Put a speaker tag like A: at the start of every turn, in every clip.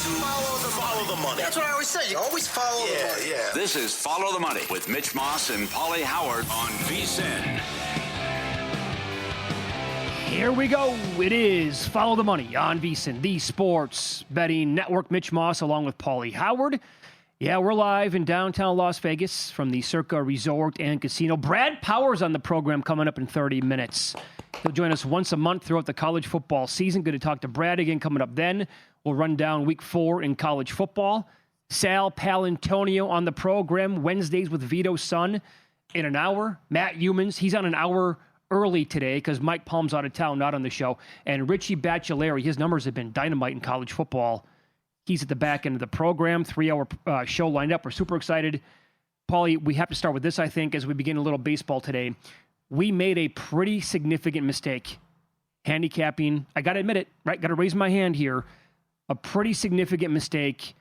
A: Follow the money. That's what I always say. You always follow the money. Yeah.
B: This is Follow the Money with Mitch Moss and Pauly Howard on VSiN.
C: Here we go. It is Follow the Money on VSiN, the sports betting network. Mitch Moss along with Pauly Howard. Yeah, we're live in downtown Las Vegas from the Circa Resort and Casino. Brad Powers on the program coming up in 30 minutes. He'll join us once a month throughout the college football season. Good to talk to Brad again coming up then. We'll run down week 4 in college football. Sal Palantonio on the program Wednesdays with Vito's son in an hour. Matt Humans, he's on an hour early today because Mike Palm's out of town, not on the show. And Richie Baccelleri, his numbers have been dynamite in college football. He's at the back end of the program, 3-hour show lined up. We're super excited. Pauly, we have to start with this, I think, as we begin a little baseball today. We made a pretty significant mistake handicapping. I got to admit it, right? Got to raise my hand here. A pretty significant mistake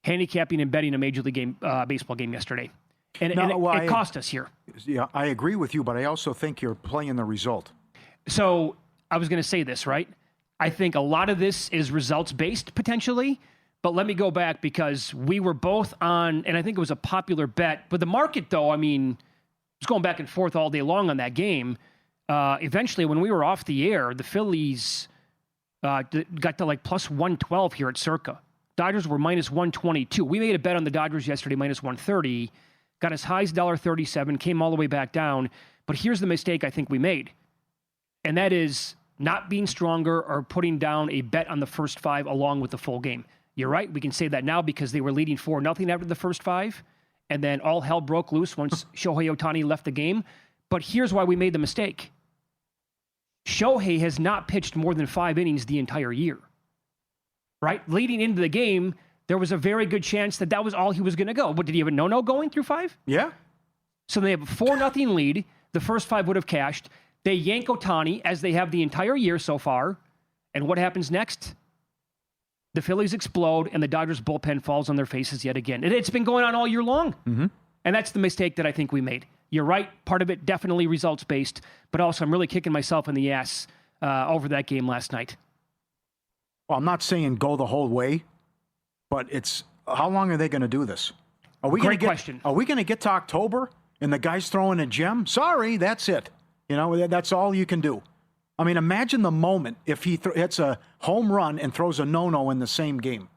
C: handicapping and betting a Major League Baseball game yesterday. And it cost us here.
D: Yeah, I agree with you, but I also think you're playing the result.
C: So I was going to say this, right? I think a lot of this is results-based, potentially. But let me go back because we were both on, and I think it was a popular bet. But the market, though, I mean, it was going back and forth all day long on that game. Eventually, when we were off the air, the Phillies got to like plus 112 here at Circa. Dodgers were minus 122. We made a bet on the Dodgers yesterday, minus 130. Got as high as $1.37, came all the way back down. But here's the mistake I think we made. And that is not being stronger or putting down a bet on the first 5 along with the full game. You're right. We can say that now because they were leading 4-0 after the first 5. And then all hell broke loose once Shohei Ohtani left the game. But here's why we made the mistake. Shohei has not pitched more than 5 innings the entire year. Right? Leading into the game, there was a very good chance that was all he was going to go. But did he have a no-no going through 5?
D: Yeah.
C: So they have a 4-0 lead. The first 5 would have cashed. They yank Ohtani, as they have the entire year so far. And what happens next? The Phillies explode, and the Dodgers bullpen falls on their faces yet again. It's been going on all year long.
D: Mm-hmm.
C: And that's the mistake that I think we made. You're right. Part of it definitely results-based. But also, I'm really kicking myself in the ass over that game last night.
D: Well, I'm not saying go the whole way, but it's how long are they going to do this?
C: Great question.
D: Are we going to get to October and the guy's throwing a gem? Sorry, that's it. You know, that's all you can do. I mean, imagine the moment if he hits a home run and throws a no-no in the same game.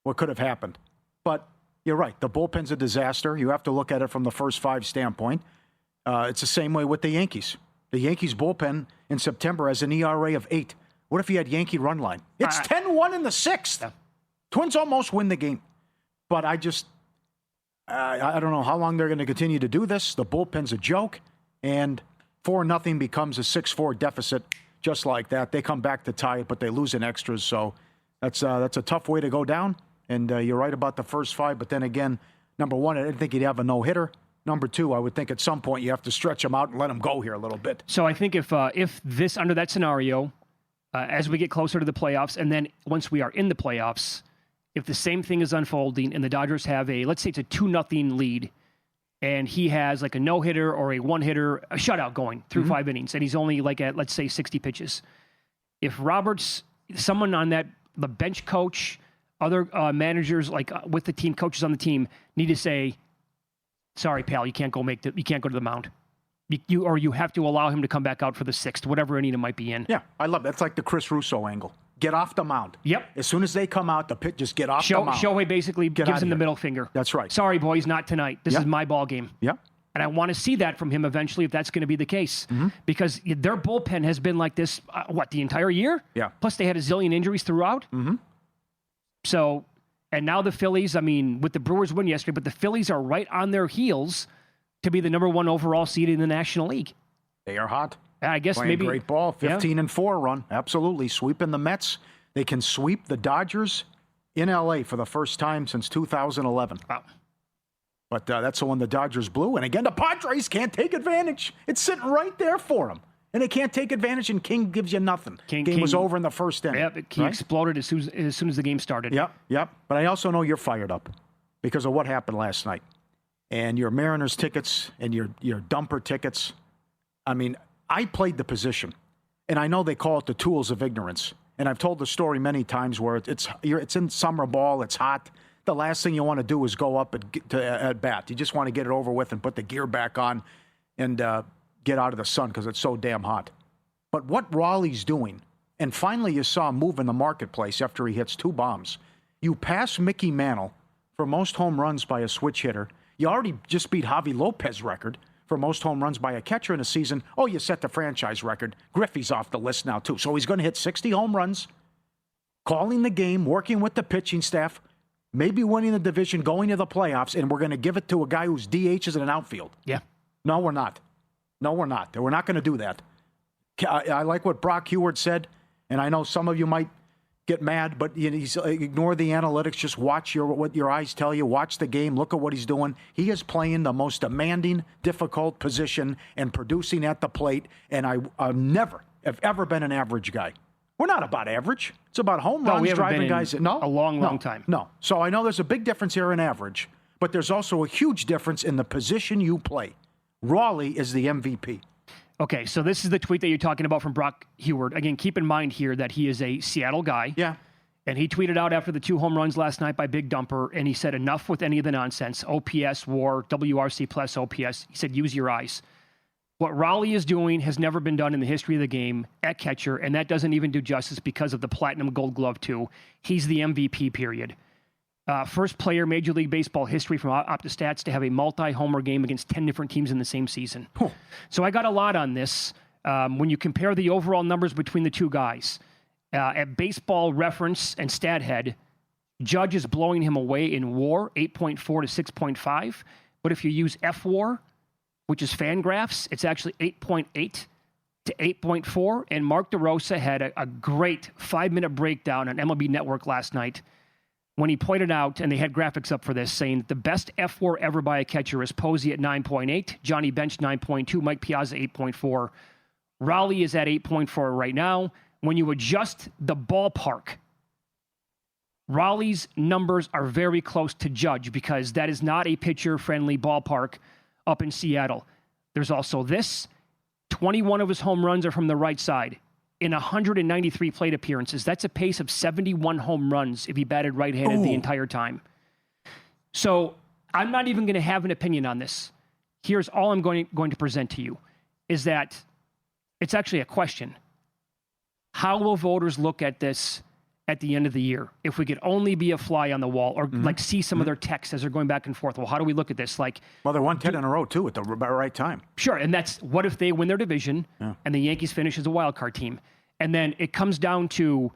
D: What could have happened? But you're right. The bullpen's a disaster. You have to look at it from the first 5 standpoint. It's the same way with the Yankees. The Yankees bullpen in September has an ERA of 8. What if he had Yankee run line? It's 10-1 in the 6th. Yeah. Twins almost win the game. But I don't know how long they're going to continue to do this. The bullpen's a joke. And 4-0 becomes a 6-4 deficit just like that. They come back to tie it, but they lose in extras. So that's a tough way to go down. And you're right about the first 5. But then again, number 1, I didn't think he'd have a no-hitter. Number 2, I would think at some point you have to stretch him out and let him go here a little bit.
C: So I think if this, under that scenario, as we get closer to the playoffs, and then once we are in the playoffs, if the same thing is unfolding and the Dodgers have let's say it's a 2-0 lead, and he has like a no-hitter or a one-hitter, a shutout going through 5 innings, and he's only like at, let's say, 60 pitches. If Roberts, someone on the bench coach, other managers like with the team, coaches on the team, need to say, sorry, pal, you can't go to the mound. You have to allow him to come back out for the 6th, whatever inning it might be in.
D: Yeah, I love that. That's like the Chris Russo angle. Get off the mound.
C: Yep.
D: As soon as they come out, the pit, just get off the mound.
C: Shohei basically gives him the middle finger.
D: That's right.
C: Sorry, boys, not tonight. This is my ball game.
D: Yeah.
C: And I want to see that from him eventually if that's going to be the case. Mm-hmm. Because their bullpen has been like this, the entire year?
D: Yeah.
C: Plus they had a zillion injuries throughout.
D: Mm-hmm.
C: So, and now the Phillies, I mean, with the Brewers win yesterday, but the Phillies are right on their heels to be the number 1 overall seed in the National League.
D: They are hot.
C: I guess
D: Playing
C: maybe
D: great ball. 15-4 run. Absolutely. Sweeping the Mets. They can sweep the Dodgers in L.A. for the first time since 2011.
C: Wow.
D: But that's the one the Dodgers blew. And again, the Padres can't take advantage. It's sitting right there for them. And they can't take advantage, and King gives you nothing. Game was over in the first inning.
C: Yep, he exploded as soon as the game started.
D: Yep. But I also know you're fired up because of what happened last night. And your Mariners tickets and your dumper tickets. I mean, I played the position. And I know they call it the tools of ignorance. And I've told the story many times where it's in summer ball, it's hot. The last thing you want to do is go up at bat. You just want to get it over with and put the gear back on and get out of the sun because it's so damn hot. But what Raleigh's doing, and finally you saw him move in the marketplace after he hits 2 bombs. You pass Mickey Mantle for most home runs by a switch hitter. You already just beat Javi Lopez's record for most home runs by a catcher in a season. Oh, you set the franchise record. Griffey's off the list now, too. So he's going to hit 60 home runs, calling the game, working with the pitching staff, maybe winning the division, going to the playoffs, and we're going to give it to a guy who's DHs in an outfield.
C: Yeah.
D: No, we're not. No, we're not. We're not going to do that. I like what Brock Heward said, and I know some of you might get mad, but ignore the analytics. Just watch what your eyes tell you. Watch the game. Look at what he's doing. He is playing the most demanding, difficult position and producing at the plate, and I never have ever been an average guy. We're not about average. It's about home runs,
C: we haven't
D: driving
C: been
D: guys.
C: In a long time.
D: No. So I know there's a big difference here in average, but there's also a huge difference in the position you play. Raleigh is the MVP.
C: Okay, so this is the tweet that you're talking about from Brock Heward. Again, keep in mind here that he is a Seattle guy.
D: Yeah.
C: And he tweeted out after the 2 home runs last night by Big Dumper, and he said, enough with any of the nonsense. OPS, WAR, WRC plus OPS. He said, use your eyes. What Raleigh is doing has never been done in the history of the game at catcher, and that doesn't even do justice because of the Platinum Gold Glove, too. He's the MVP, period. First player Major League Baseball history from OptaStats to have a multi-homer game against 10 different teams in the same season.
D: Huh.
C: So I got a lot on this. When you compare the overall numbers between the two guys, at Baseball Reference and StatHead, Judge is blowing him away in WAR, 8.4 to 6.5. But if you use FWAR, which is Fangraphs, it's actually 8.8 to 8.4. And Mark DeRosa had a great 5-minute breakdown on MLB Network last night when he pointed out, and they had graphics up for this, saying that the best F4 ever by a catcher is Posey at 9.8, Johnny Bench 9.2, Mike Piazza 8.4. Raleigh is at 8.4 right now. When you adjust the ballpark, Raleigh's numbers are very close to Judge because that is not a pitcher-friendly ballpark up in Seattle. There's also this. 21 of his home runs are from the right side. In 193 plate appearances, that's a pace of 71 home runs if he batted right-handed the entire time. So I'm not even going to have an opinion on this. Here's all I'm going to present to you, is that it's actually a question. How will voters look at this at the end of the year? If we could only be a fly on the wall or see some of their texts as they're going back and forth. Well, how do we look at this?
D: Well, they won 10 in a row, too, at the right time.
C: Sure, and that's what if they win their division and the Yankees finish as a wild card team? And then it comes down to,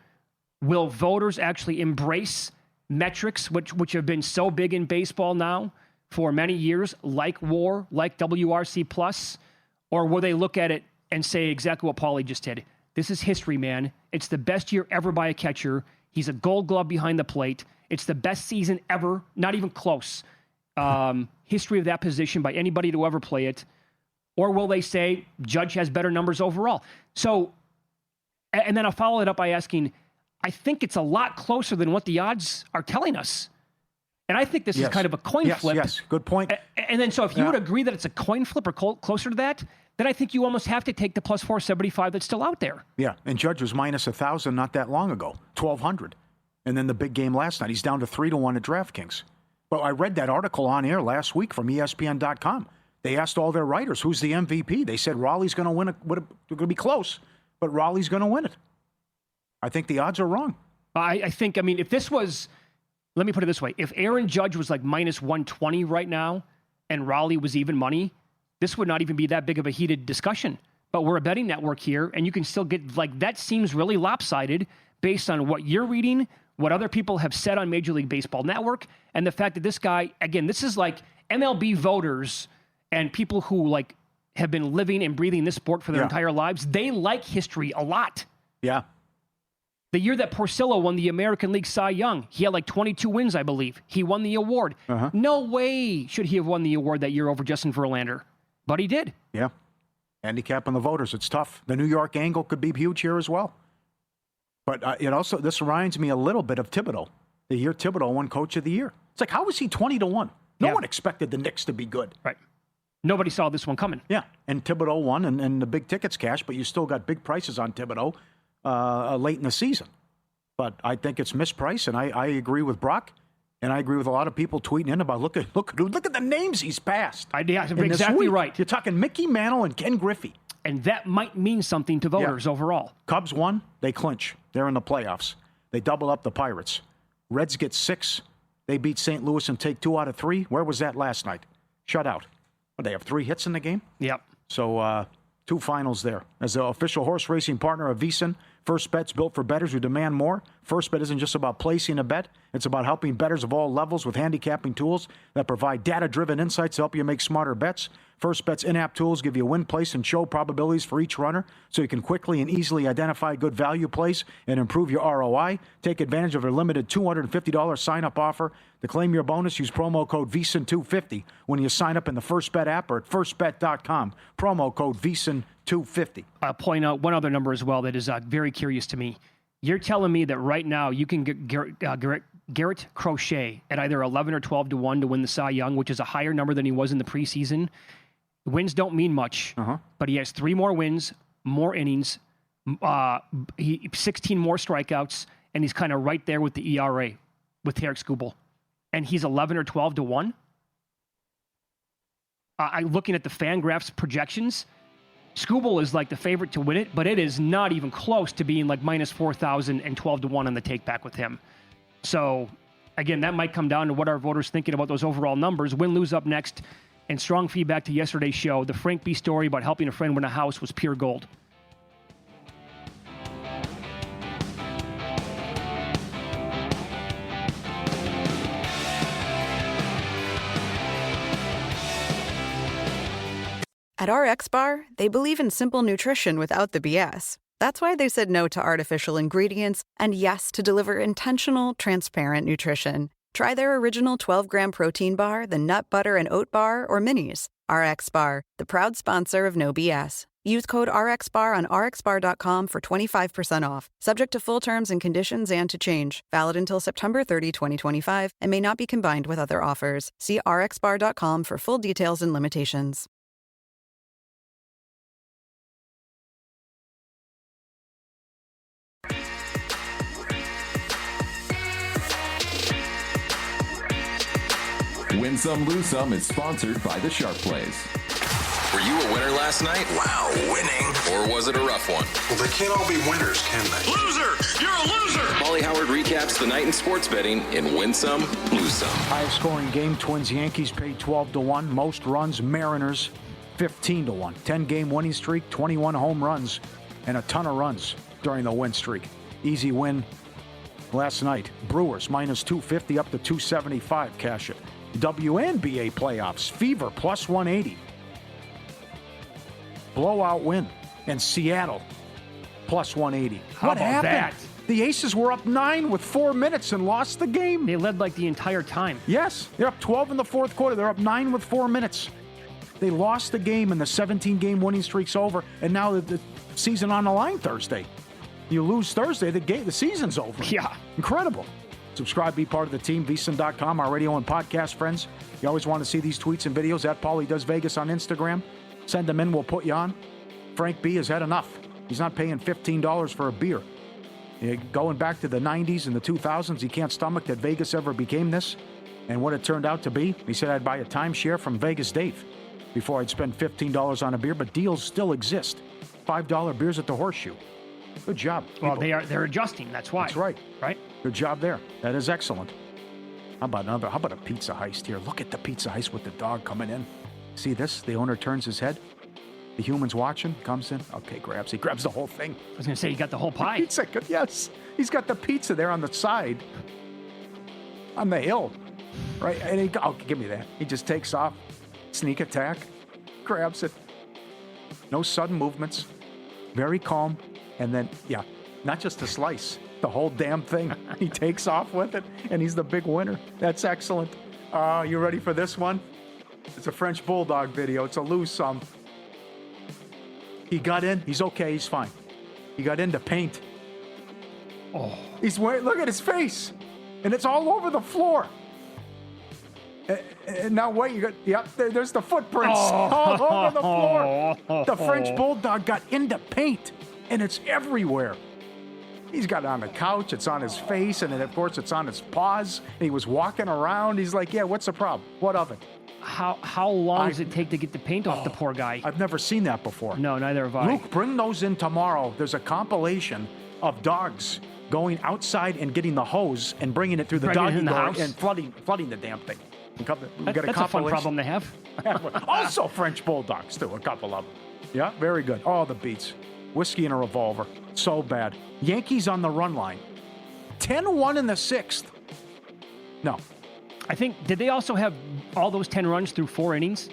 C: will voters actually embrace metrics, which have been so big in baseball now for many years, like WAR, like WRC+, or will they look at it and say exactly what Pauly just did? This is history, man. It's the best year ever by a catcher. He's a Gold Glove behind the plate. It's the best season ever, not even close. History of that position by anybody to ever play it. Or will they say Judge has better numbers overall? So, and then I'll follow it up by asking, I think it's a lot closer than what the odds are telling us. And I think this is kind of a coin flip.
D: Yes, good point.
C: And then so if you would agree that it's a coin flip or closer to that, then I think you almost have to take the plus 475 that's still out there.
D: Yeah, and Judge was minus 1,000 not that long ago, 1,200. And then the big game last night, he's down to 3-1 at DraftKings. But I read that article on air last week from ESPN.com. They asked all their writers, who's the MVP? They said Raleigh's going to win it. They're going to be close, but Raleigh's going to win it. I think the odds are wrong.
C: I think, if this was, let me put it this way. If Aaron Judge was like minus 120 right now and Raleigh was even money, this would not even be that big of a heated discussion. But we're a betting network here, and you can still get, that seems really lopsided based on what you're reading, what other people have said on Major League Baseball Network, and the fact that this guy, again, this is like MLB voters and people who have been living and breathing this sport for their entire lives. They like history a lot.
D: Yeah.
C: The year that Porcello won the American League Cy Young, he had 22 wins, I believe. He won the award. No way should he have won the award that year over Justin Verlander. But he did. Yeah.
D: Handicapping the voters. It's tough. The New York angle could be huge here as well. But this reminds me a little bit of Thibodeau. The year Thibodeau won Coach of the Year. It's like, how was he 20-1? No one expected the Knicks to be good.
C: Right. Nobody saw this one coming.
D: Yeah. And Thibodeau won, and the big tickets cash, but you still got big prices on Thibodeau. late in the season. But I think it's mispriced, and I agree with Brock, and I agree with a lot of people tweeting in about look at the names he's passed.
C: Exactly right.
D: You're talking Mickey Mantle and Ken Griffey.
C: And that might mean something to voters overall.
D: Cubs won, they clinch. They're in the playoffs. They double up the Pirates. Reds get 6. They beat St. Louis and take 2 out of 3. Where was that last night? Shutout. Well, they have 3 hits in the game?
C: Yep.
D: So 2 finals there. As the official horse racing partner of VSiN, First Bet's built for bettors who demand more. First Bet isn't just about placing a bet. It's about helping bettors of all levels with handicapping tools that provide data-driven insights to help you make smarter bets. First Bet's in-app tools give you win, place, and show probabilities for each runner so you can quickly and easily identify good value plays and improve your ROI. Take advantage of their limited $250 sign-up offer. To claim your bonus, use promo code VSiN250 when you sign up in the First Bet app or at firstbet.com. Promo code VSiN250.
C: I'll point out one other number as well that is very curious to me. You're telling me that right now you can get Garrett Crochet at either 11 or 12 to 1 to win the Cy Young, which is a higher number than he was in the preseason. Wins don't mean much, but he has 3 more wins, more innings, 16 more strikeouts, and he's kind of right there with the ERA with Tarik Skubal. And he's 11 or 12 to 1. Looking at the Fangraphs projections, Skubal is like the favorite to win it, but it is not even close to being like minus 4,000 and 12 to 1 on the take back with him. So, again, that might come down to what our voters thinking about those overall numbers. Win, lose up next, and strong feedback to yesterday's show. The Frank B. story about helping a friend win a house was pure gold.
E: At RxBar, they believe in simple nutrition without the BS. That's why they said no to artificial ingredients and yes to deliver intentional, transparent nutrition. Try their original 12-gram protein bar, the nut butter and oat bar, or minis. RxBar, the proud sponsor of No BS. Use code RxBar on rxbar.com for 25% off. Subject to full terms and conditions and to change. Valid until September 30, 2025, and may not be combined with other offers. See rxbar.com for full details and limitations.
F: Win Some, Lose Some is sponsored by the Sharp Plays.
G: Were you a winner last night? Wow, winning. Or was it a rough one?
A: Well, they can't all be winners, can they?
G: Loser! You're a loser! Pauly Howard recaps the night in sports betting in Win Some, Lose Some.
D: Highest scoring game, Twins Yankees paid 12 to 1. Most runs, Mariners 15 to 1. 10-game winning streak, 21 home runs, and a ton of runs during the win streak. Easy win last night. Brewers minus 250 up to 275. Cash it. WNBA playoffs. Fever plus 180. Blowout win. And Seattle plus 180.
C: How about that?
D: The Aces were up 9 with 4 minutes and lost the game.
C: They led like the entire time.
D: Yes, they're up 12 in the fourth quarter. They're up 9 with 4 minutes. They lost the game and the 17-game winning streak's over. And now the season on the line Thursday. You lose Thursday, the season's over.
C: Yeah.
D: Incredible. Subscribe, be part of the team, VSiN.com, our radio and podcast friends. You always want to see these tweets and videos at Pauly Does Vegas on Instagram. Send them in, we'll put you on. Frank B has had enough. He's not paying $15 for a beer. Going back to the 90s and the 2000s, he can't stomach that Vegas ever became this. And what it turned out to be, he said I'd buy a timeshare from Vegas Dave before I'd spend $15 on a beer, but deals still exist. $5 beers at the Horseshoe. Good job.
C: Well, they're adjusting. That's why.
D: That's right.
C: Right?
D: Good job there. That is excellent. How about a pizza heist here? Look at the pizza heist with the dog coming in. See this? The owner turns his head. The human's watching, comes in. Okay, he grabs the whole thing.
C: I was going to say, you got the whole pie.
D: Pizza, yes. He's got the pizza there on the side. On the hill. Right? And give me that. He just takes off. Sneak attack. Grabs it. No sudden movements. Very calm. And then, not just a slice, the whole damn thing. He takes off with it, and he's the big winner. That's excellent. You ready for this one? It's a French Bulldog video. It's a lose some. He got in. He's okay. He's fine. He got into paint.
C: Oh.
D: He's wearing, look at his face. And it's all over the floor. And now wait, there's the footprints all over the floor. The French Bulldog got into paint. And it's everywhere. He's got it on the couch. It's on his face. And then, of course, it's on his paws. And he was walking around. He's like, yeah, what's the problem? What of it?
C: How long does it take to get the paint off the poor guy?
D: I've never seen that before.
C: No, neither have I.
D: Luke, bring those in tomorrow. There's a compilation of dogs going outside and getting the hose and bringing it through the doggy door and flooding the damn thing.
C: That's a fun problem to have.
D: Also French bulldogs, too, a couple of them. Yeah, very good. Oh, the beats. Whiskey and a revolver. So bad. Yankees on the run line. 10-1 in the sixth. No.
C: I think, did they also have all those 10 runs through 4 innings?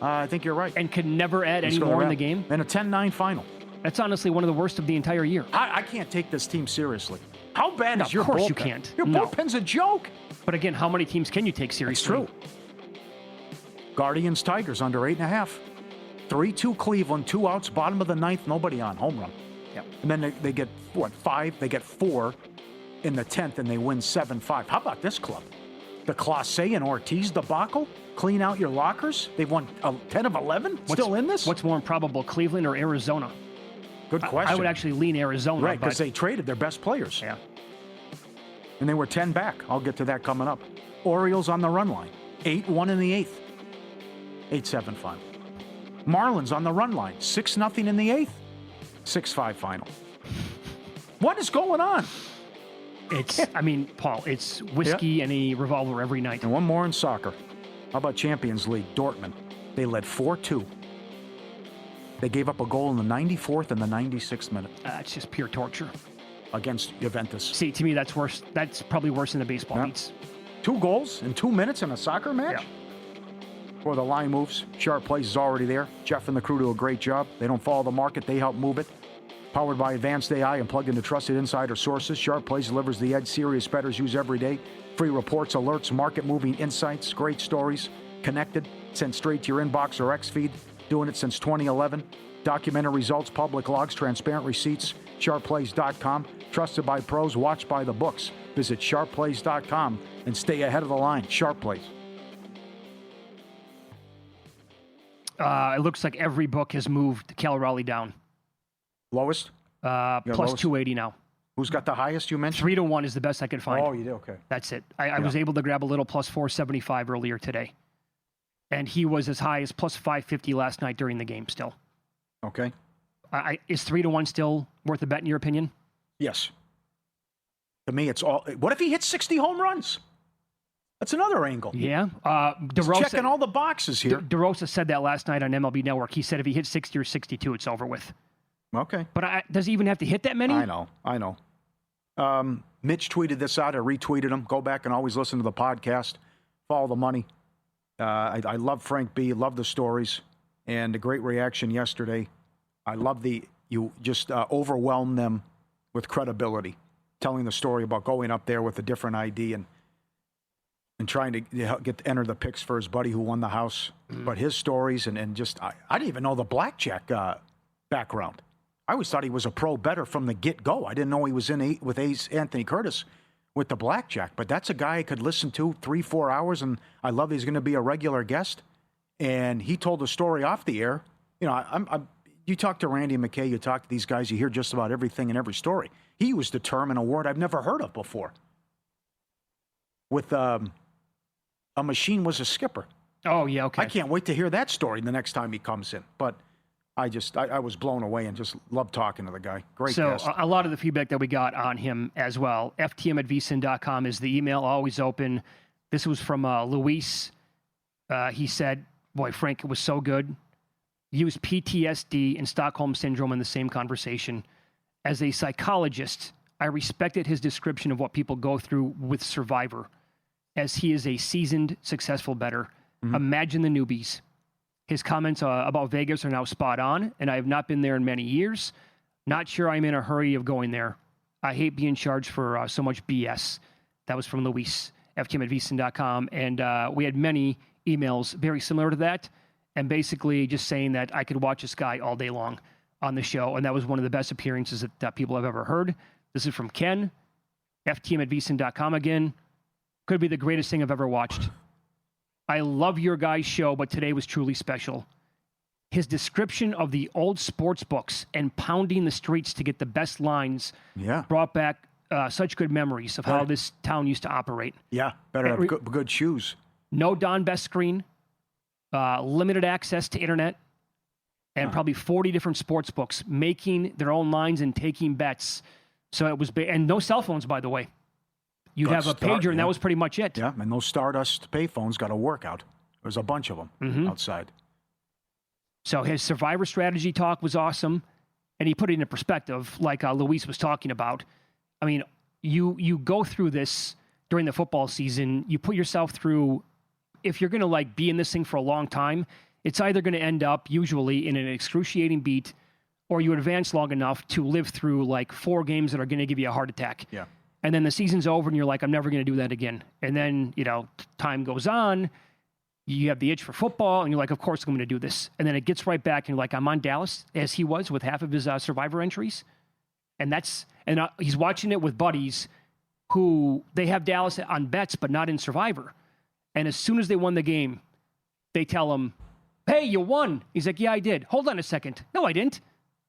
D: I think you're right.
C: And could never add any more in the game?
D: And a 10-9 final.
C: That's honestly one of the worst of the entire year.
D: I can't take this team seriously. How bad is your bullpen?
C: Of course you can't.
D: Your bullpen's a joke.
C: But again, how many teams can you take seriously?
D: It's true. Guardians, Tigers under 8.5. 3-2 Cleveland, 2 outs, bottom of the ninth, nobody on, home run.
C: Yep.
D: And then they get, 5? They get 4 in the 10th, and they win 7-5. How about this club? The Clase and Ortiz debacle? Clean out your lockers? They've won 10 of 11? Still in this?
C: What's more improbable, Cleveland or Arizona?
D: Good question.
C: I would actually lean Arizona.
D: Right, because they traded their best players.
C: Yeah.
D: And they were 10 back. I'll get to that coming up. Orioles on the run line. 8-1 in the 8th. 8-7 final. Marlins on the run line. 6-0 in the 8th. 6-5 final. What is going on?
C: Paul, it's whiskey and a revolver every night.
D: And one more in soccer. How about Champions League? Dortmund. They led 4-2. They gave up a goal in the 94th and the 96th minute.
C: It's just pure torture.
D: Against Juventus.
C: See, to me, that's worse. That's probably worse than the baseball beats.
D: 2 goals in 2 minutes in a soccer match? Yeah. Or the line moves. Sharp Place is already there. Jeff and the crew do a great job. They don't follow the market. They help move it. Powered by advanced AI and plugged into trusted insider sources. Sharp Place delivers the edge serious bettors use every day. Free reports, alerts, market-moving insights, great stories, connected, sent straight to your inbox or X-feed. Doing it since 2011. Documented results, public logs, transparent receipts. SharpPlays.com. Trusted by pros, watched by the books. Visit SharpPlays.com and stay ahead of the line. Sharp Plays.
C: It looks like every book has moved Cal Raleigh down.
D: Lowest?
C: Plus lowest? 280 now.
D: Who's got the highest you mentioned?
C: 3-1 is the best I could find.
D: Oh, you did? Okay.
C: That's it. I was able to grab a little plus 475 earlier today. And he was as high as plus 550 last night during the game still.
D: Okay.
C: Is 3-1 still worth a bet in your opinion?
D: Yes. To me, it's all. What if he hits 60 home runs? That's another angle.
C: Yeah.
D: He's checking all the boxes here.
C: DeRosa said that last night on MLB Network. He said if he hits 60 or 62, it's over with.
D: Okay.
C: But does he even have to hit that many?
D: I know. Mitch tweeted this out. I retweeted him. Go back and always listen to the podcast. Follow the money. I love Frank B. Love the stories. And a great reaction yesterday. I love you just overwhelm them with credibility. Telling the story about going up there with a different ID and trying to enter the picks for his buddy who won the house. But his stories and just, I didn't even know the blackjack background. I always thought he was a pro bettor from the get-go. I didn't know he was in with Ace Anthony Curtis with the blackjack. But that's a guy I could listen to 3-4 hours, and I love he's going to be a regular guest. And he told a story off the air. You know, you talk to Randy McKay, you talk to these guys, you hear just about everything in every story. He was determined, a word I've never heard of before. With a machine was a skipper.
C: Oh, yeah, okay.
D: I can't wait to hear that story the next time he comes in. But I was blown away and just loved talking to the guy. Great guest.
C: So a lot of the feedback that we got on him as well. ftm@vsin.com is the email, always open. This was from Luis. He said, boy, Frank, it was so good. Used PTSD and Stockholm Syndrome in the same conversation. As a psychologist, I respected his description of what people go through with Survivor, as he is a seasoned, successful bettor. Imagine the newbies. His comments about Vegas are now spot on, and I have not been there in many years. Not sure I'm in a hurry of going there. I hate being charged for so much BS. That was from Luis, ftm@vsin.com. And we had many emails very similar to that, and basically just saying that I could watch this guy all day long on the show, and that was one of the best appearances that people have ever heard. This is from Ken, ftm@vsin.com again. Could be the greatest thing I've ever watched. I love your guys' show, but today was truly special. his description of the old sports books and pounding the streets to get the best lines brought back such good memories of how this town used to operate.
D: Yeah, better have good shoes.
C: No Don Best screen, limited access to internet, and probably 40 different sports books making their own lines and taking bets. So it was, and no cell phones, by the way. You'd have a pager, and that was pretty much it.
D: Yeah, and those Stardust payphones got a workout. There's a bunch of them outside.
C: So his survivor strategy talk was awesome, and he put it into perspective, like Luis was talking about. I mean, you go through this during the football season. You put yourself through, if you're going to like be in this thing for a long time, it's either going to end up usually in an excruciating beat, or you advance long enough to live through like 4 games that are going to give you a heart attack.
D: Yeah.
C: And then the season's over and you're like, I'm never going to do that again. And then, time goes on. You have the itch for football and you're like, of course I'm going to do this. And then it gets right back and you're like, I'm on Dallas as he was with half of his survivor entries. And he's watching it with buddies who they have Dallas on bets, but not in survivor. And as soon as they won the game, they tell him, hey, you won. He's like, yeah, I did. Hold on a second. No, I didn't.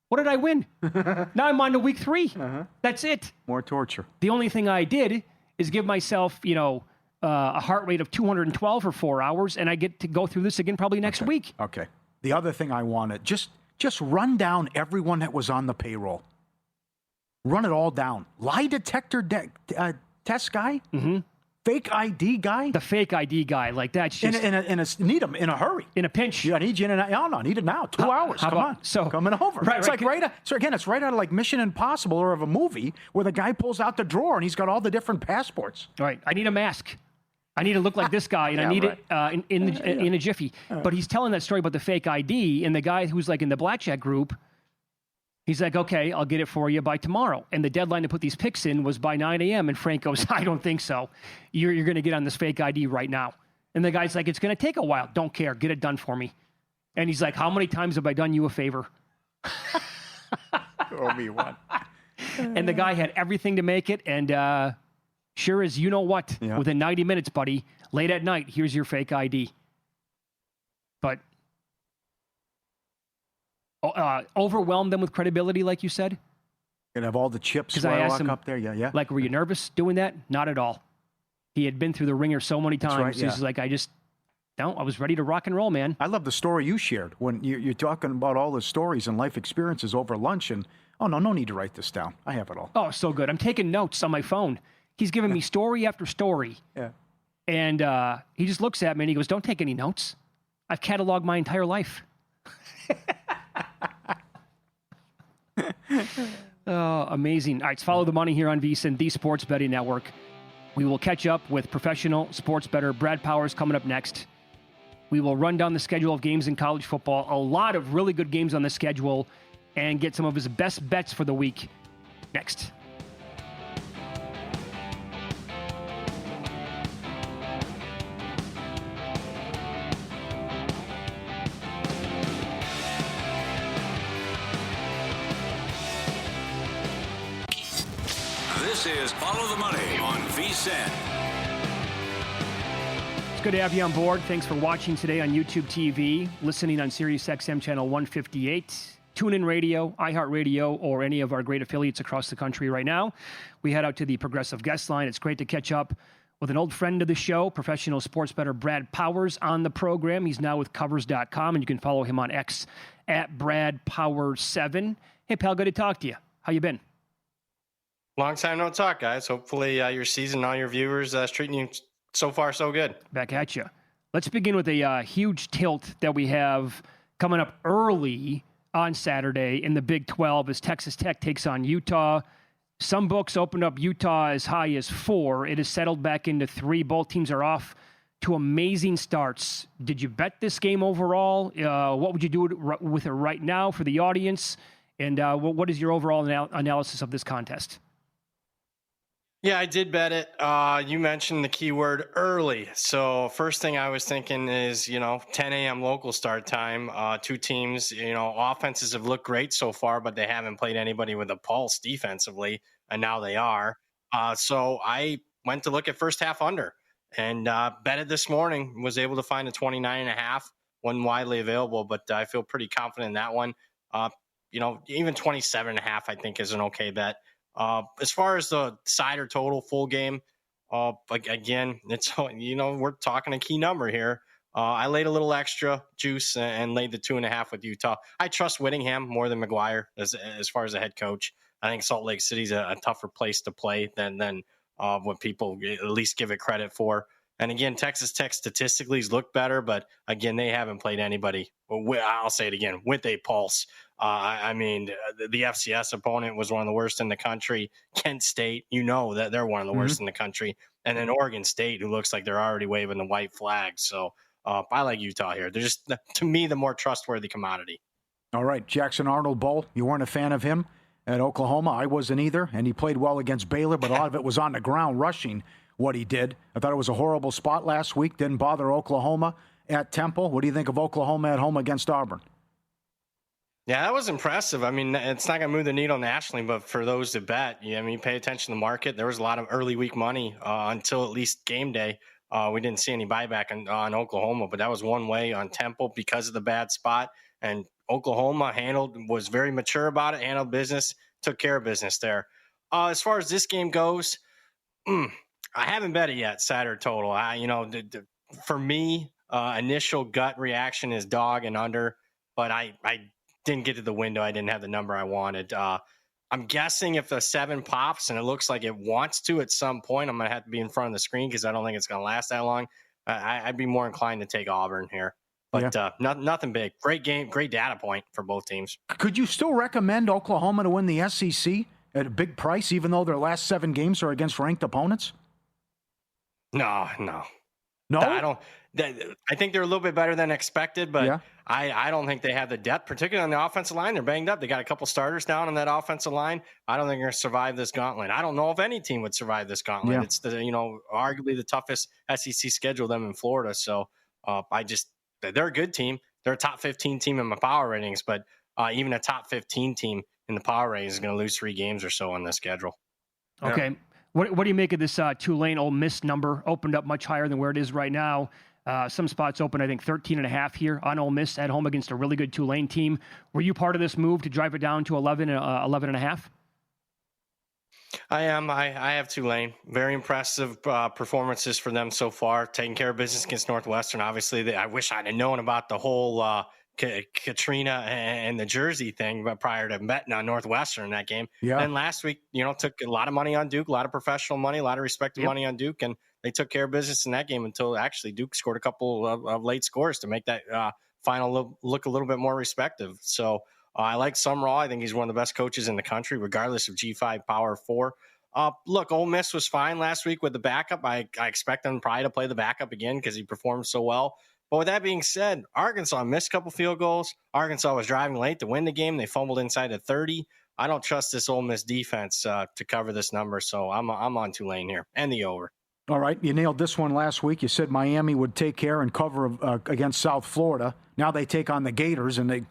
C: What did I win? Now I'm on to week 3. That's it.
D: More torture.
C: The only thing I did is give myself, a heart rate of 212 for 4 hours, and I get to go through this again probably next week.
D: Okay. The other thing I wanted, just run down everyone that was on the payroll. Run it all down. Lie detector test guy? Mm-hmm. Fake ID guy?
C: The fake ID guy, like that's just...
D: need him in a hurry.
C: In a pinch.
D: Yeah, I need you in I need it now. 2 hours. Come on.
C: So,
D: coming over.
C: Right,
D: it's it's right out of like Mission Impossible or of a movie where the guy pulls out the drawer and he's got all the different passports.
C: Right. I need a mask. I need to look like this guy, and I need it in a jiffy. But he's telling that story about the fake ID, and the guy who's like in the blackjack group, he's like, okay, I'll get it for you by tomorrow. And the deadline to put these picks in was by 9 a.m. And Frank goes, I don't think so. You're going to get on this fake ID right now. And the guy's like, it's going to take a while. Don't care. Get it done for me. And he's like, how many times have I done you a favor?
D: Throw me one.
C: And the guy had everything to make it. And sure as you know what, within 90 minutes, buddy, late at night, here's your fake ID. But overwhelm them with credibility, like you said?
D: Gonna have all the chips while I walk up there. Yeah.
C: Like, were you nervous doing that? Not at all. He had been through the ringer so many times.
D: Right,
C: He's like, I was ready to rock and roll, man.
D: I love the story you shared when you're talking about all the stories and life experiences over lunch. And, no need to write this down. I have it all.
C: Oh, so good. I'm taking notes on my phone. He's giving me story after story.
D: Yeah.
C: And he just looks at me and he goes, don't take any notes. I've cataloged my entire life. Oh, amazing. All right, let's follow the money here on VSiN, the Sports Betting Network. We will catch up with professional sports bettor Brad Powers coming up next. We will run down the schedule of games in college football, a lot of really good games on the schedule, and get some of his best bets for the week next.
B: This is Follow the Money on VSiN.
C: It's good to have you on board. Thanks for watching today on YouTube TV, listening on SiriusXM channel 158, TuneIn Radio, iHeartRadio, or any of our great affiliates across the country right now. We head out to the Progressive Guest Line. It's great to catch up with an old friend of the show, professional sports bettor Brad Powers on the program. He's now with Covers.com, and you can follow him on X at BradPowers7. Hey, pal, good to talk to you. How you been?
H: Long time no talk, guys. Hopefully your season, all your viewers treating you so far so good.
C: Back at you. Let's begin with a huge tilt that we have coming up early on Saturday in the Big 12 as Texas Tech takes on Utah. Some books opened up Utah as high as 4. It has settled back into 3. Both teams are off to amazing starts. Did you bet this game overall? What would you do with it right now for the audience? And what is your overall analysis of this contest?
H: Yeah, I did bet it. You mentioned the keyword early. So first thing I was thinking is, 10 a.m. local start time. Two teams, offenses have looked great so far, but they haven't played anybody with a pulse defensively, and now they are. So I went to look at first half under and bet it this morning, was able to find a 29.5. wasn't widely available, but I feel pretty confident in that one. Even 27.5, I think, is an okay bet. As far as the side or total full game, again, it's, we're talking a key number here. I laid a little extra juice and laid the 2.5 with Utah. I trust Whittingham more than McGuire as far as a head coach. I think Salt Lake City's a tougher place to play than what people at least give it credit for. And again, Texas Tech statistically has looked better, but again, they haven't played anybody. I'll say it again, with a pulse. The FCS opponent was one of the worst in the country. Kent State, that they're one of the worst in the country. And then Oregon State, who looks like they're already waving the white flag. So I like Utah here. They're just, to me, the more trustworthy commodity.
D: All right, Jackson Arnold Bowl, you weren't a fan of him at Oklahoma. I wasn't either, and he played well against Baylor, but a lot of it was on the ground rushing what he did. I thought it was a horrible spot last week. Didn't bother Oklahoma at Temple. What do you think of Oklahoma at home against Auburn?
H: Yeah, that was impressive. I mean, it's not going to move the needle nationally, but for those that bet, pay attention to the market. There was a lot of early week money until at least game day. We didn't see any buyback on Oklahoma, but that was one way on Temple because of the bad spot. And Oklahoma was very mature about it, handled business, took care of business there. As far as this game goes, I haven't bet it yet, side or total. For me, initial gut reaction is dog and under, but I didn't get to the window. I didn't have the number I wanted. I'm guessing if the 7 pops, and it looks like it wants to at some point, I'm going to have to be in front of the screen because I don't think it's going to last that long. I'd be more inclined to take Auburn here. But nothing big. Great game, great data point for both teams.
D: Could you still recommend Oklahoma to win the SEC at a big price, even though their last 7 games are against ranked opponents?
H: No. I don't. I think they're a little bit better than expected, but I don't think they have the depth, particularly on the offensive line. They're banged up. They got a couple starters down on that offensive line. I don't think they're going to survive this gauntlet. I don't know if any team would survive this gauntlet. Yeah. It's arguably the toughest SEC schedule them in Florida. So they're a good team. They're a top 15 team in my power ratings, but even a top 15 team in the power ratings is going to lose 3 games or so on the schedule.
C: Okay. Yeah. What do you make of this Tulane Ole Miss number? Opened up much higher than where it is right now. Some spots open, I think, 13.5 here on Ole Miss at home against a really good Tulane team. Were you part of this move to drive it down to 11.5?
H: I am. I have Tulane. Very impressive performances for them so far. Taking care of business against Northwestern. Obviously, I wish I'd have known about the whole Katrina and the jersey thing, but prior to betting on Northwestern in that game. Yeah. And last week, took a lot of money on Duke, a lot of professional money, a lot of respected money on Duke, and they took care of business in that game until actually Duke scored a couple of late scores to make that final look a little bit more respective. So I like Summerall. I think he's one of the best coaches in the country, regardless of G5 Power 4. Look, Ole Miss was fine last week with the backup. I expect them probably to play the backup again because he performed so well. But with that being said, Arkansas missed a couple field goals. Arkansas was driving late to win the game. They fumbled inside the 30. I don't trust this Ole Miss defense to cover this number, so I'm on Tulane here and the over.
D: All right, you nailed this one last week. You said Miami would take care and cover against South Florida. Now they take on the Gators, and they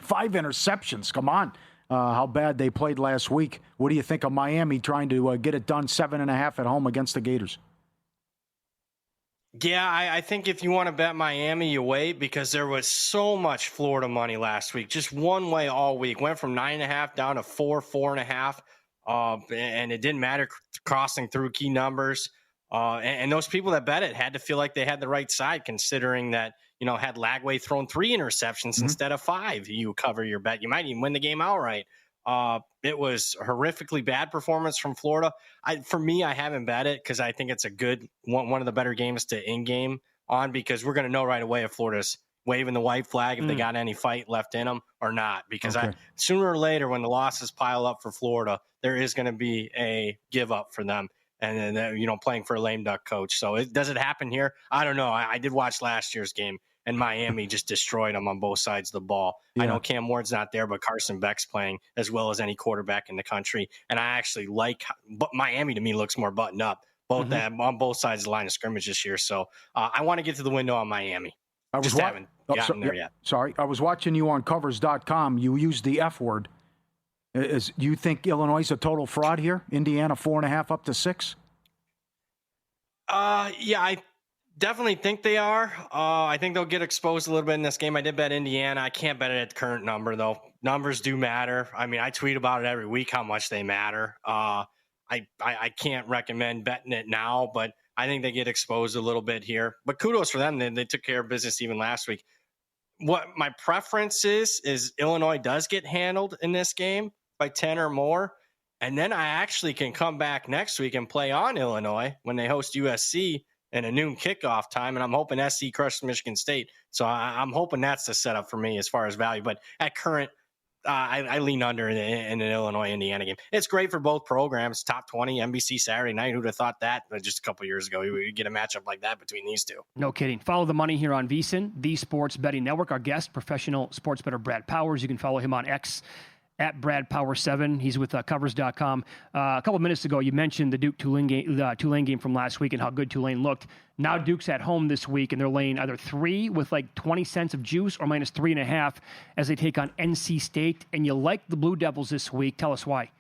D: 5 interceptions. Come on, how bad they played last week. What do you think of Miami trying to get it done 7.5 at home against the Gators?
H: Yeah, I think if you want to bet Miami, you wait because there was so much Florida money last week. Just one way all week. Went from 9.5 down to 4.5. And it didn't matter crossing through key numbers. And those people that bet it had to feel like they had the right side, considering that, had Lagway thrown 3 interceptions instead of 5, you cover your bet. You might even win the game outright. It was a horrifically bad performance from Florida. For me, I haven't bet it because I think it's a good one of the better games to in-game on, because we're going to know right away if Florida's waving the white flag, if they got any fight left in them or not. Because sooner or later, when the losses pile up for Florida, there is going to be a give up for them. And then, playing for a lame duck coach. So does it happen here? I don't know. I did watch last year's game, and Miami just destroyed them on both sides of the ball. Yeah. I know Cam Ward's not there, but Carson Beck's playing as well as any quarterback in the country. And I actually but Miami to me looks more buttoned up, on both sides of the line of scrimmage this year. So I want to get to the window on Miami. Haven't gotten there yet.
D: Sorry, I was watching you on covers.com. You used the F word. You think Illinois is a total fraud here? Indiana 4.5 up to 6?
H: Yeah, Definitely think they are. I think they'll get exposed a little bit in this game. I did bet Indiana. I can't bet it at the current number, though. Numbers do matter. I mean, I tweet about it every week how much they matter. I can't recommend betting it now, but I think they get exposed a little bit here. But kudos for them. They took care of business even last week. What my preference is Illinois does get handled in this game by 10 or more. And then I actually can come back next week and play on Illinois when they host USC in a noon kickoff time, and I'm hoping SC crushes Michigan State. So I'm hoping that's the setup for me as far as value. But at current, I lean under in an Illinois-Indiana game. It's great for both programs. Top 20, NBC Saturday night. Who'd have thought that? But just a couple years ago, we would get a matchup like that between these two.
C: No kidding. Follow the money here on VSiN, the Sports Betting Network. Our guest, professional sports bettor Brad Powers. You can follow him on X at BradPower7. He's with Covers.com. A couple of minutes ago, you mentioned the Duke-Tulane game from last week and how good Tulane looked. Now Duke's at home this week, and they're laying either 3 with like 20 cents of juice or minus 3.5 as they take on NC State. And you like the Blue Devils this week. Tell us why.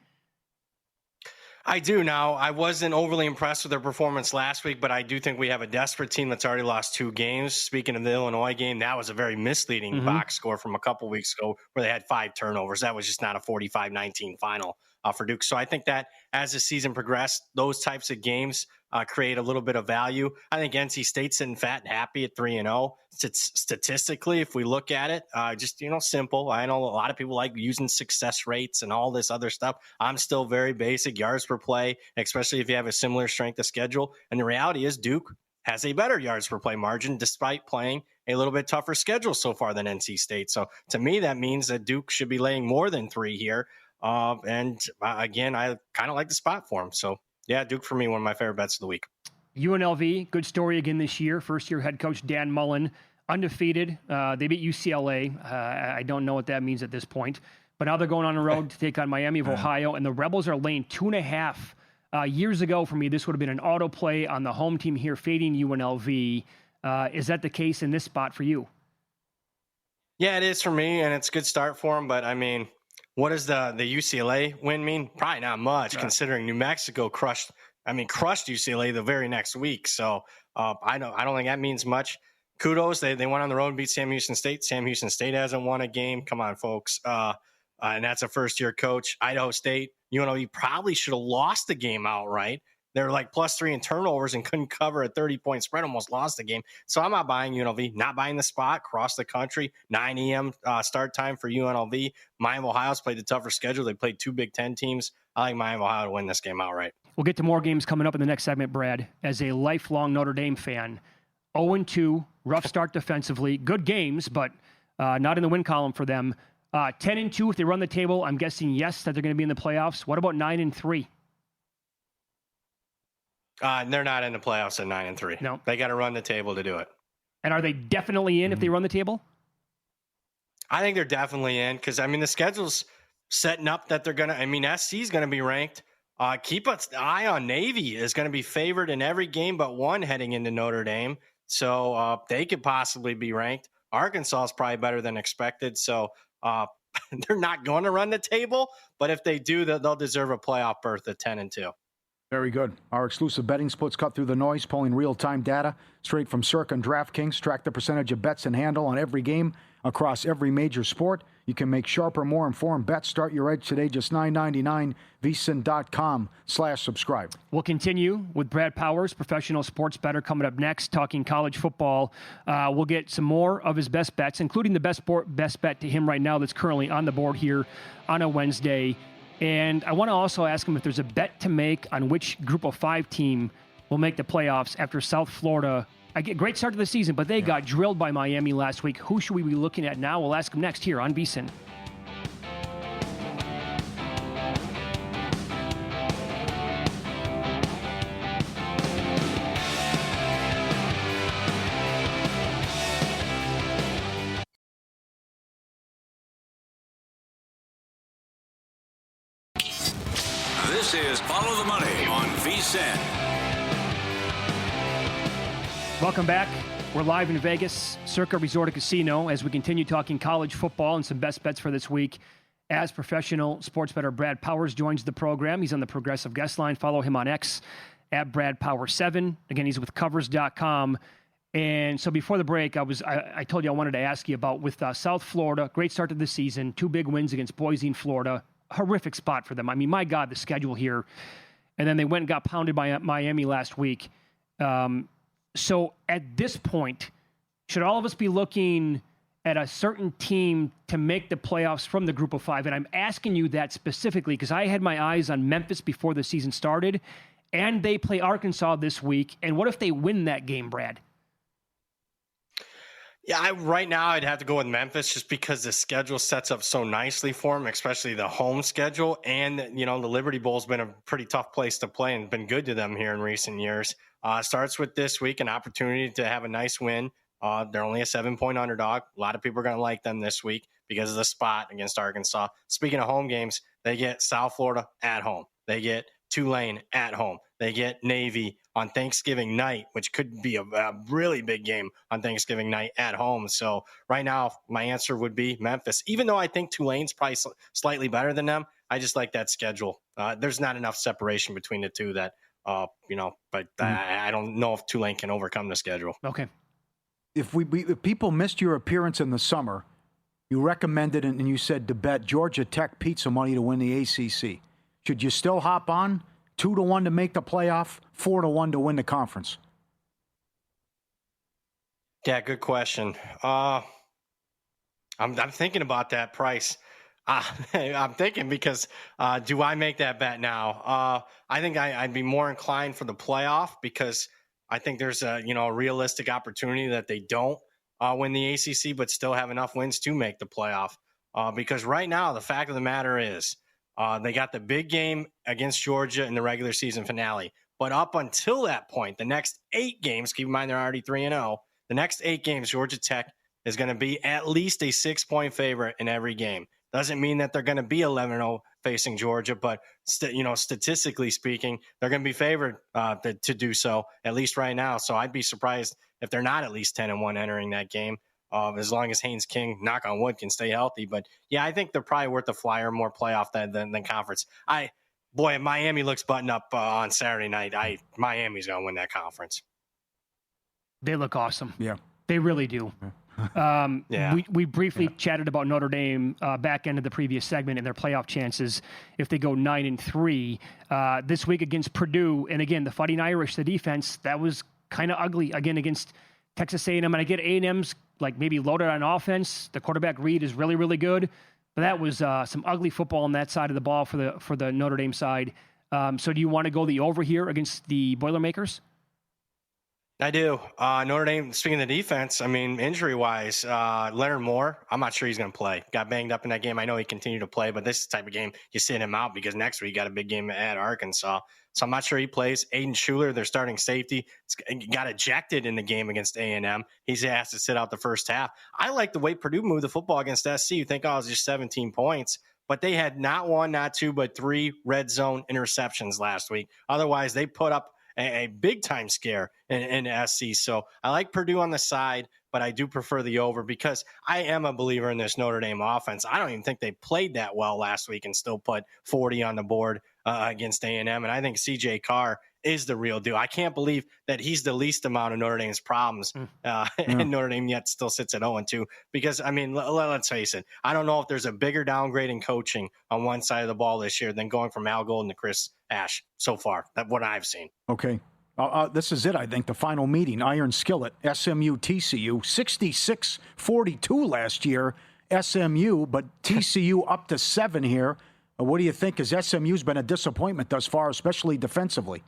H: I do. Now, I wasn't overly impressed with their performance last week, but I do think we have a desperate team that's already lost 2 games. Speaking of the Illinois game, that was a very misleading box score from a couple weeks ago where they had 5 turnovers. That was just not a 45-19 final for Duke. So I think that as the season progressed, those types of games create a little bit of value. I think NC State's sitting fat and happy at 3-0. Statistically, if we look at it, just, simple. I know a lot of people like using success rates and all this other stuff. I'm still very basic, yards per play, especially if you have a similar strength of schedule. And the reality is Duke has a better yards per play margin despite playing a little bit tougher schedule so far than NC State. So to me, that means that Duke should be laying more than 3 here. And again, I kind of like the spot for him. So yeah, Duke for me, one of my favorite bets of the week.
C: UNLV, good story again this year. First-year head coach Dan Mullen, undefeated. They beat UCLA. I don't know what that means at this point. But now they're going on the road to take on Miami of Ohio, and the Rebels are laying 2.5. Years ago, for me, this would have been an auto play on the home team here, fading UNLV. Is that the case in this spot for you?
H: Yeah, it is for me, and it's a good start for them. But, I mean, what does the UCLA win mean? Probably not much, considering New Mexico crushed UCLA the very next week. So I don't think that means much. Kudos. They went on the road and beat Sam Houston State. Sam Houston State hasn't won a game. Come on, folks. And that's a first-year coach. Idaho State, UNLV probably should have lost the game outright. They were like +3 in turnovers and couldn't cover a 30-point spread, almost lost the game. So I'm not buying UNLV, not buying the spot, across the country, 9 a.m. Start time for UNLV. Miami of Ohio's played a tougher schedule. They played 2 Big Ten teams. I like Miami of Ohio to win this game outright.
C: We'll get to more games coming up in the next segment, Brad. As a lifelong Notre Dame fan, 0-2, rough start defensively. Good games, but not in the win column for them. 10-2 if they run the table. I'm guessing yes that they're going to be in the playoffs. What about 9-3?
H: They're not in the playoffs at 9-3.
C: No,
H: they got to run the table to do it.
C: And are they definitely in if they run the table?
H: I think they're definitely in because the schedule's setting up that they're gonna. SC is going to be ranked. Keep an eye on Navy is going to be favored in every game but one heading into Notre Dame, so they could possibly be ranked. Arkansas is probably better than expected, so they're not going to run the table. But if they do, they'll deserve a playoff berth at 10-2.
D: Very good. Our exclusive betting splits cut through the noise, pulling real-time data straight from Circa and DraftKings. Track the percentage of bets and handle on every game across every major sport. You can make sharper, more informed bets. Start your edge today, just $9.99, vsin.com/subscribe.
C: We'll continue with Brad Powers, professional sports bettor, coming up next, talking college football. We'll get some more of his best bets, including the best bet to him right now that's currently on the board here on a Wednesday. And I want to also ask him if there's a bet to make on which Group of 5 team will make the playoffs after South Florida. Great start to the season, but they got drilled by Miami last week. Who should we be looking at now? We'll ask him next here on VSiN.
B: This is Follow the Money on VSiN.
C: Welcome back. We're live in Vegas, Circa Resort and Casino, as we continue talking college football and some best bets for this week. As professional sports bettor Brad Powers joins the program. He's on the Progressive Guest Line. Follow him on X at BradPower7. Again, he's with Covers.com. And so before the break, I told you I wanted to ask you about with South Florida, great start to the season, 2 big wins against Boise and Florida, horrific spot for them. I mean, my God, the schedule here. And then they went and got pounded by Miami last week. So at this point, should all of us be looking at a certain team to make the playoffs from the group of 5? And I'm asking you that specifically because I had my eyes on Memphis before the season started, and they play Arkansas this week. And what if they win that game, Brad?
H: Yeah, right now I'd have to go with Memphis just because the schedule sets up so nicely for them, especially the home schedule. And, the Liberty Bowl's been a pretty tough place to play and been good to them here in recent years. Starts with this week, an opportunity to have a nice win. They're only a 7-point underdog. A lot of people are going to like them this week because of the spot against Arkansas. Speaking of home games, they get South Florida at home. They get Tulane at home. They get Navy on Thanksgiving night, which could be a really big game on Thanksgiving night at home. So right now, my answer would be Memphis. Even though I think Tulane's probably slightly better than them, I just like that schedule. There's not enough separation between the two that, but I don't know if Tulane can overcome the schedule.
C: Okay.
D: If people missed your appearance in the summer, you recommended and you said to bet Georgia Tech pizza money to win the ACC. Should you still hop on? 2-1 to make the playoff, 4-1 to win the conference.
H: Yeah, good question. I'm thinking about that price. I'm thinking because do I make that bet now? I think I'd be more inclined for the playoff because I think there's a realistic opportunity that they don't win the ACC, but still have enough wins to make the playoff. Because right now, the fact of the matter is, they got the big game against Georgia in the regular season finale. But up until that point, the next 8 games, keep in mind they're already 3-0, the next 8 games, Georgia Tech is going to be at least a 6-point favorite in every game. Doesn't mean that they're going to be 11-0 facing Georgia, but statistically speaking, they're going to be favored to do so, at least right now. So I'd be surprised if they're not at least 10-1 entering that game. As long as Haynes King, knock on wood, can stay healthy. But, yeah, I think they're probably worth the flyer, more playoff than conference. If Miami looks buttoned up on Saturday night, Miami's going to win that conference.
C: They look awesome.
D: Yeah.
C: They really do.
H: Yeah.
C: We briefly chatted about Notre Dame back end of the previous segment and their playoff chances if they go 9-3 this week against Purdue. And, again, the Fighting Irish, the defense, that was kind of ugly, again, against Texas A&M. And I get A&M's like maybe loaded on offense. The quarterback Reed is really, really good. But that was some ugly football on that side of the ball for the Notre Dame side. So do you want to go the over here against the Boilermakers?
H: I do. Notre Dame, speaking of the defense, I mean, injury-wise, Leonard Moore, I'm not sure he's going to play. Got banged up in that game. I know he continued to play, but this is the type of game you sit him out because next week got a big game at Arkansas. So I'm not sure he plays. Aiden Schuler, their starting safety, got ejected in the game against A&M. He's asked to sit out the first half. I like the way Purdue moved the football against SC. You think, it was just 17 points. But they had not 1, not 2, but 3 red zone interceptions last week. Otherwise, they put up a big-time scare in SC. So I like Purdue on the side, but I do prefer the over because I am a believer in this Notre Dame offense. I don't even think they played that well last week and still put 40 on the board against A&M. And I think C.J. Carr is the real deal. I can't believe that he's the least amount of Notre Dame's problems, and Notre Dame yet still sits at 0-2. Because, I mean, let's face it, I don't know if there's a bigger downgrade in coaching on one side of the ball this year than going from Al Golden to Chris Ash so far. That's what I've seen.
D: Okay. This is it, I think, the final meeting. Iron Skillet, SMU, TCU, 66-42 last year, SMU, but TCU up to 7 here. What do you think? Because SMU's been a disappointment thus far, especially defensively.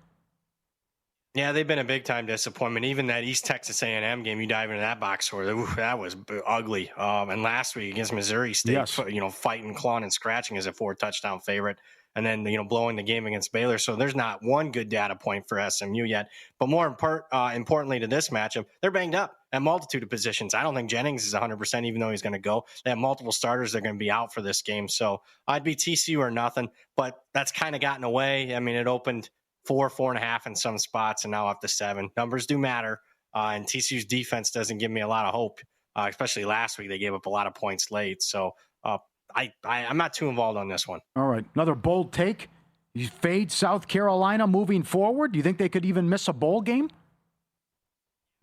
H: Yeah, they've been a big-time disappointment. Even that East Texas A&M game, you dive into that box score, that was ugly. And last week against Missouri State,
D: yes,
H: fighting, clawing, and scratching as a 4-touchdown favorite. And then, blowing the game against Baylor. So there's not one good data point for SMU yet. But more importantly to this matchup, they're banged up at multitude of positions. I don't think Jennings is 100%, even though he's going to go. They have multiple starters that are going to be out for this game. So I'd be TCU or nothing. But that's kind of gotten away. I mean, it opened 4.5 in some spots, and now up to 7. Numbers do matter. And TCU's defense doesn't give me a lot of hope, especially last week. They gave up a lot of points late. So I'm not too involved on this one.
D: All right. Another bold take. You fade South Carolina moving forward? Do you think they could even miss a bowl game?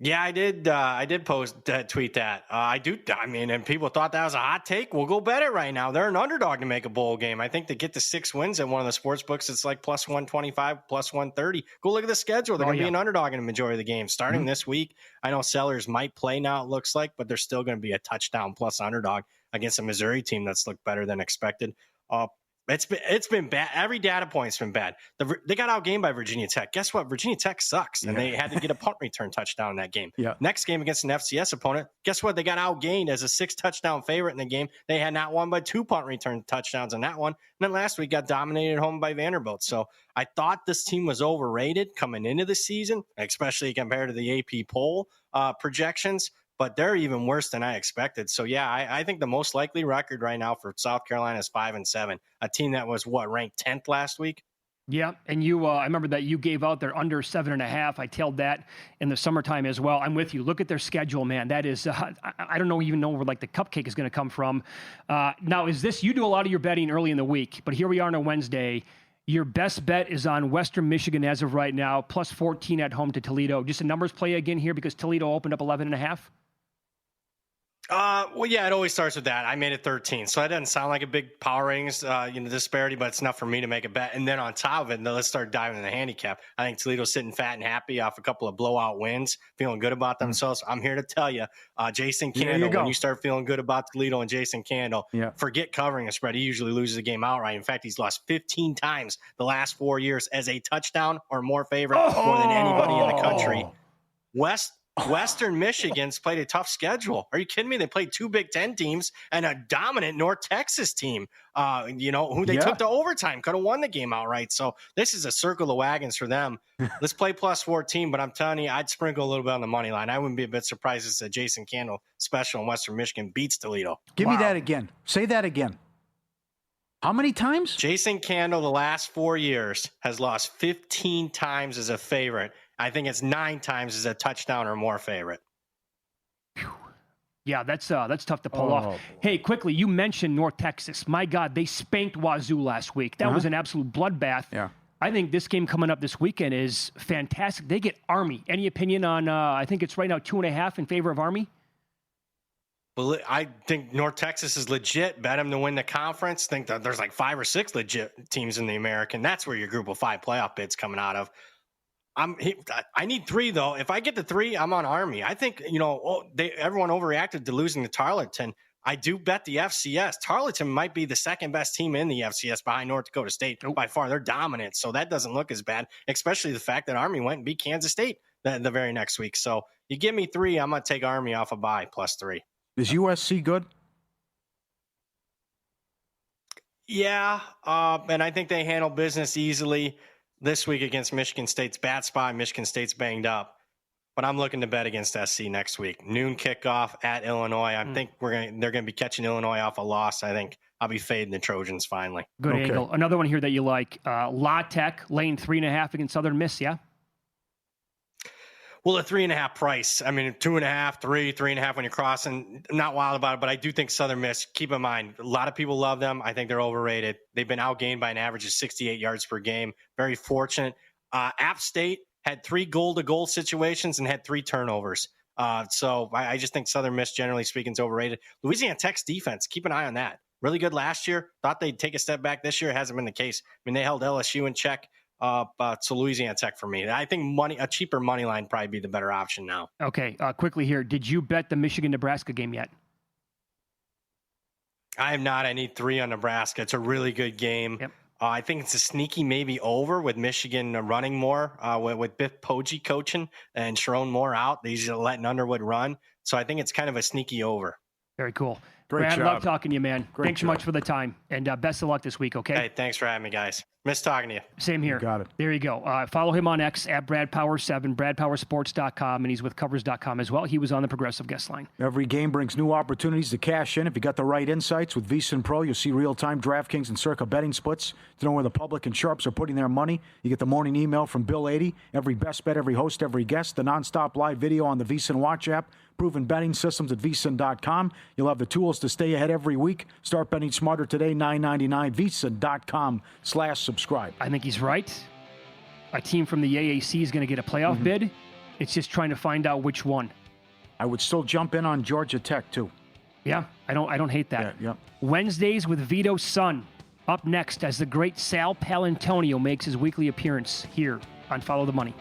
H: Yeah, I did. I did tweet that. And people thought that was a hot take. We'll go bet it right now. They're an underdog to make a bowl game. I think to get to 6 wins at one of the sports books, it's like plus 125, plus 130. Go look at the schedule. They're going to be an underdog in the majority of the games starting this week. I know Sellers might play now, it looks like, but they're still going to be a touchdown plus underdog against a Missouri team that's looked better than expected. It's been bad. Every data point's been bad. They got outgained by Virginia Tech. Guess what? Virginia Tech sucks, and they had to get a punt return touchdoon in that game. Yeah. Next game against an FCS opponent, guess what? They got outgained as a 6-touchdown favorite in the game. They had not won by 2 punt return touchdowns in that one. And then last week got dominated home by Vanderbilt. So I thought this team was overrated coming into the season, especially compared to the AP poll projections. But they're even worse than I expected. So, yeah, I think the most likely record right now for South Carolina is 5-7, a team that was, ranked 10th last week?
C: Yeah, and you, I remember that you gave out their under 7.5. I tailed that in the summertime as well. I'm with you. Look at their schedule, man. That is, I don't even know where, the cupcake is going to come from. Now, is this, you do a lot of your betting early in the week, but here we are on a Wednesday. Your best bet is on Western Michigan as of right now, plus 14 at home to Toledo. Just a numbers play again here because Toledo opened up 11.5.
H: It always starts with that. I made it 13, so that doesn't sound like a big power ratings, disparity, but it's enough for me to make a bet. And then on top of it, let's start diving into the handicap. I think Toledo's sitting fat and happy off a couple of blowout wins, feeling good about themselves. I'm here to tell you, Jason Candle, when you start feeling good about Toledo and Jason Candle, forget covering a spread. He usually loses a game outright. In fact, he's lost 15 times the last 4 years as a touchdown or more favorite more than anybody in the country. Western Michigan's played a tough schedule. Are you kidding me? They played 2 Big Ten teams and a dominant North Texas team, who they took to overtime, could have won the game outright. So this is a circle the wagons for them. Let's play plus 14, but I'm telling you, I'd sprinkle a little bit on the money line. I wouldn't be a bit surprised if it's a Jason Candle special in Western Michigan beats Toledo.
D: Give me that again. Say that again. How many times?
H: Jason Candle, the last 4 years, has lost 15 times as a favorite. I think it's 9 times as a touchdown or more favorite.
C: Yeah, that's tough to pull off. Hey, quickly, you mentioned North Texas. My God, they spanked Wazoo last week. That was an absolute bloodbath. Yeah. I think this game coming up this weekend is fantastic. They get Army. Any opinion on, I think it's right now 2.5 in favor of Army?
H: Well, I think North Texas is legit. Bet them to win the conference. Think that there's like 5 or 6 legit teams in the American. That's where your group of 5 playoff bid's coming out of. I need 3 though. If I get to 3, I'm on Army. I think everyone overreacted to losing to Tarleton. I do bet the FCS. Tarleton might be the second best team in the FCS behind North Dakota State by far. They're dominant, so that doesn't look as bad. Especially the fact that Army went and beat Kansas State the very next week. So you give me 3, I'm gonna take Army off a bye plus 3.
D: Is USC good?
H: Yeah, and I think they handle business easily this week against Michigan State's bad spot. Michigan State's banged up, but I'm looking to bet against SC next week. Noon kickoff at Illinois. I think they're gonna be catching Illinois off a loss. I think I'll be fading the Trojans finally.
C: Good angle. Another one here that you like. La Tech laying 3.5 against Southern Miss. Yeah.
H: Well, a 3.5 price. I mean, 2.5, 3, 3.5 when you're crossing. I'm not wild about it, but I do think Southern Miss, keep in mind, a lot of people love them. I think they're overrated. They've been outgained by an average of 68 yards per game. Very fortunate. App State had 3 goal-to-goal situations and had 3 turnovers. So I just think Southern Miss, generally speaking, is overrated. Louisiana Tech's defense, keep an eye on that. Really good last year. Thought they'd take a step back this year. It hasn't been the case. I mean, they held LSU in check. So Louisiana Tech for me. I think a cheaper money line probably be the better option now.
C: Okay, quickly here. Did you bet the Michigan-Nebraska game yet?
H: I have not. I need 3 on Nebraska. It's a really good game. Yep. I think it's a sneaky maybe over with Michigan running more with Biff Poggi coaching and Sharon Moore out. They're usually letting Underwood run. So I think it's kind of a sneaky over.
C: Very cool.
D: Great
C: Brad,
D: job.
C: love talking to you, man. Thanks so
D: job.
C: much for the time. And best of luck this week, okay?
H: Hey, thanks for having me, guys. Miss talking to you.
C: Same here.
D: Got it.
C: There you go. Follow him on X at BradPower7, BradPowerSports.com, and he's with Covers.com as well. He was on the Progressive Guest Line.
D: Every game brings new opportunities to cash in. If you got the right insights with VSiN Pro, you'll see real-time DraftKings and Circa betting splits to know where the public and sharps are putting their money. You get the morning email from Bill 80, every best bet, every host, every guest, the nonstop live video on the VSiN Watch app, proven betting systems at VSiN.com. You'll have the tools to stay ahead every week. Start betting smarter today, $9.99, VSiN.com/subscribe.
C: I think he's right. A team from the AAC is going to get a playoff bid, It's just trying to find out which one.
D: I would still jump in on Georgia Tech, too.
C: Yeah, I don't hate that.
D: Yeah.
C: Wednesdays with Vito's son. Up next as the great Sal Palantonio makes his weekly appearance here on Follow the Money.